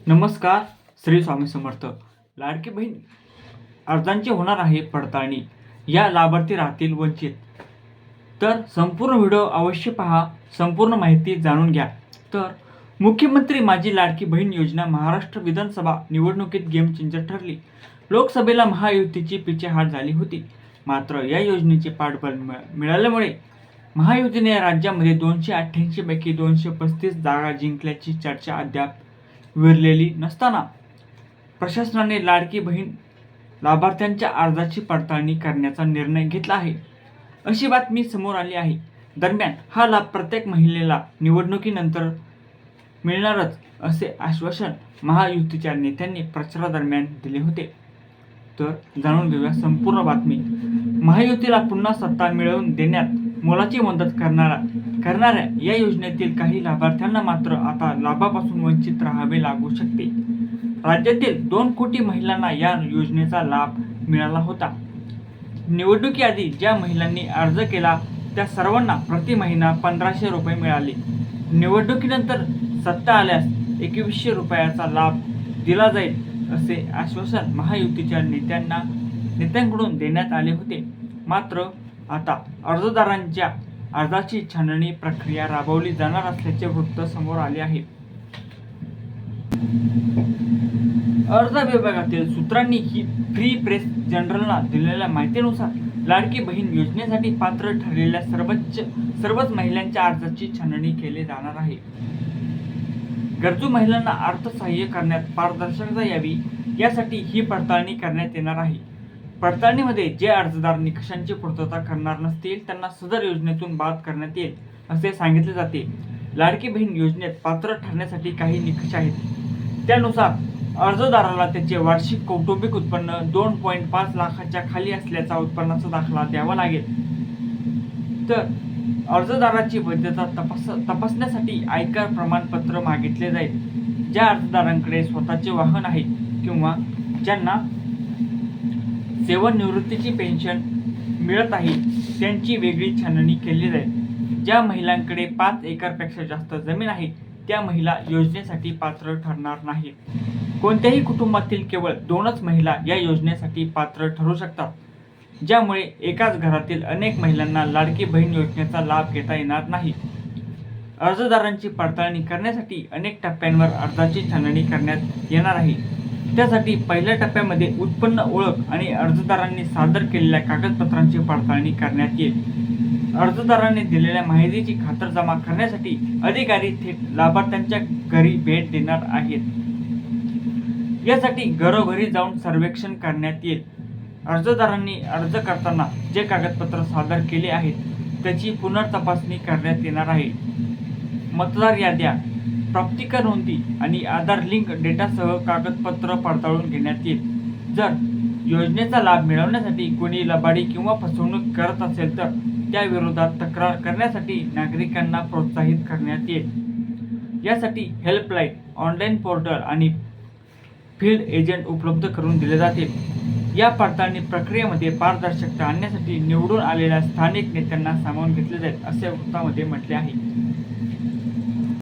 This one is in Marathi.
नमस्कार. श्री स्वामी समर्थ. लाडकी बहीण अर्जांची होणार आहे पडताळणी. या लाभार्थी राहतील वंचित. तर संपूर्ण व्हिडिओ अवश्य पहा, संपूर्ण माहिती जाणून घ्या. तर मुख्यमंत्री माझी लाडकी बहीण योजना महाराष्ट्र विधानसभा निवडणुकीत गेम चेंजर ठरली. लोकसभेला महायुतीची पिछेहाट झाली होती. मात्र या योजनेचे पाठबळ मिळाल्यामुळे महायुतीने राज्यामध्ये 288 पैकी 235 जागा जिंकल्याची चर्चा अद्याप विरलेली नसताना प्रशासनाने लाडकी बहीण लाभार्थ्यांच्या अर्जाची पडताळणी करण्याचा निर्णय घेतला आहे, अशी बातमी समोर आली आहे. दरम्यान हा लाभ प्रत्येक महिलेला निवडणुकीनंतर मिळणारच असे आश्वासन महायुतीच्या नेत्यांनी प्रचारादरम्यान दिले होते. तर जाणून घेऊया संपूर्ण बातमी. महायुतीला पुन्हा सत्ता मिळवून देण्यात मोलाची मदत करणाऱ्या या योजनेतील काही लाभार्थ्यांना मात्र आता लाभापासून वंचित राहावे लागू शकते. राज्यातील 2 कोटी महिलांना या योजनेचा लाभ मिळाला होता. निवडणुकीआधी ज्या महिलांनी अर्ज केला त्या सर्वांना प्रति महिना 1500 रुपये मिळाले. निवडणुकीनंतर सत्ता आल्यास 2100 रुपयाचा लाभ दिला जाईल असे आश्वासन महायुतीच्या नेत्यांकडून देण्यात आले होते. मात्र आता अर्जदारांच्या अर्जाची छाननी प्रक्रिया राबवली जाणार असल्याचे वृत्त समोर आले आहे. अर्ज विभागातील सूत्रांनी ही फ्री प्रेस जर्नलला दिलेल्या माहितीनुसार लाडकी बहीण योजनेसाठी पात्र ठरलेल्या सर्वच महिलांच्या अर्जाची छाननी केली जाणार आहे. गरजू महिलांना अर्थसहाय्य करण्यात पारदर्शकता यावी यासाठी ही पडताळणी करण्यात येणार आहे. पडताळणीमध्ये जे अर्जदार निकषांची पूर्तता करणार नसतील त्यांना सदर योजनेतून बाद करण्यात येईल असे सांगितले जाते. लाडकी बहीण योजनेत पात्र ठरण्यासाठी काही निकष आहेत. त्यानुसार अर्जदाराला त्याचे वार्षिक कौटुंबिक उत्पन्न 2.5 लाखाच्या खाली असल्याचा उत्पन्नाचा दाखला द्यावा लागेल. तर अर्जदाराची वैधता तपासण्यासाठी आयकर प्रमाणपत्र मागितले जाईल. ज्या अर्जदारांकडे स्वतःचे वाहन आहे किंवा ज्यांना सेवानिवृत्तीची पेन्शन मिळत आहे त्यांची वेगळी छाननी केली जाईल. ज्या महिलांकडे 5 एकरपेक्षा जास्त जमीन आहे त्या महिला योजनेसाठी पात्र ठरणार नाहीत. कोणत्याही कुटुंबातील केवळ 2च महिला या योजनेसाठी पात्र ठरू शकतात, ज्यामुळे एकाच घरातील अनेक महिलांना लाडकी बहीण योजनेचा लाभ घेता येणार नाही. अर्जदारांची पडताळणी करण्यासाठी अनेक टप्प्यांवर अर्जाची छाननी करण्यात येणार आहे. त्यासाठी पहिल्या टप्प्यामध्ये उत्पन्न ओळख आणि अर्जदारांनी सादर केलेल्या कागदपत्रांची पडताळणी करण्यात येईल. अर्जदारांनी दिलेल्या माहितीची खातरजमा करण्यासाठी अधिकारी थेट लाभार्थ्यांच्या घरी भेट देणार आहेत. यासाठी घरोघरी जाऊन सर्वेक्षण करण्यात येईल. अर्जदारांनी अर्ज करताना जे कागदपत्र सादर केले आहेत त्याची पुनर्तपासणी करण्यात येणार आहे. मतदार याद्या, प्राप्तिकर नोंदी आणि आधार लिंक डेटासह कागदपत्र पडताळून घेण्यात येईल. जर योजनेचा लाभ मिळवण्यासाठी कोणी लबाडी किंवा फसवणूक करत असेल तर त्याविरोधात तक्रार करण्यासाठी नागरिकांना प्रोत्साहित करण्यात येईल. यासाठी हेल्पलाईन, ऑनलाईन पोर्टल आणि फील्ड एजंट उपलब्ध करून दिले जातील. या पडताळणी प्रक्रियेमध्ये पारदर्शकता आणण्यासाठी निवडून आलेल्या स्थानिक नेत्यांना सामावून घेतले जाईल असे वृत्तामध्ये म्हटले आहे.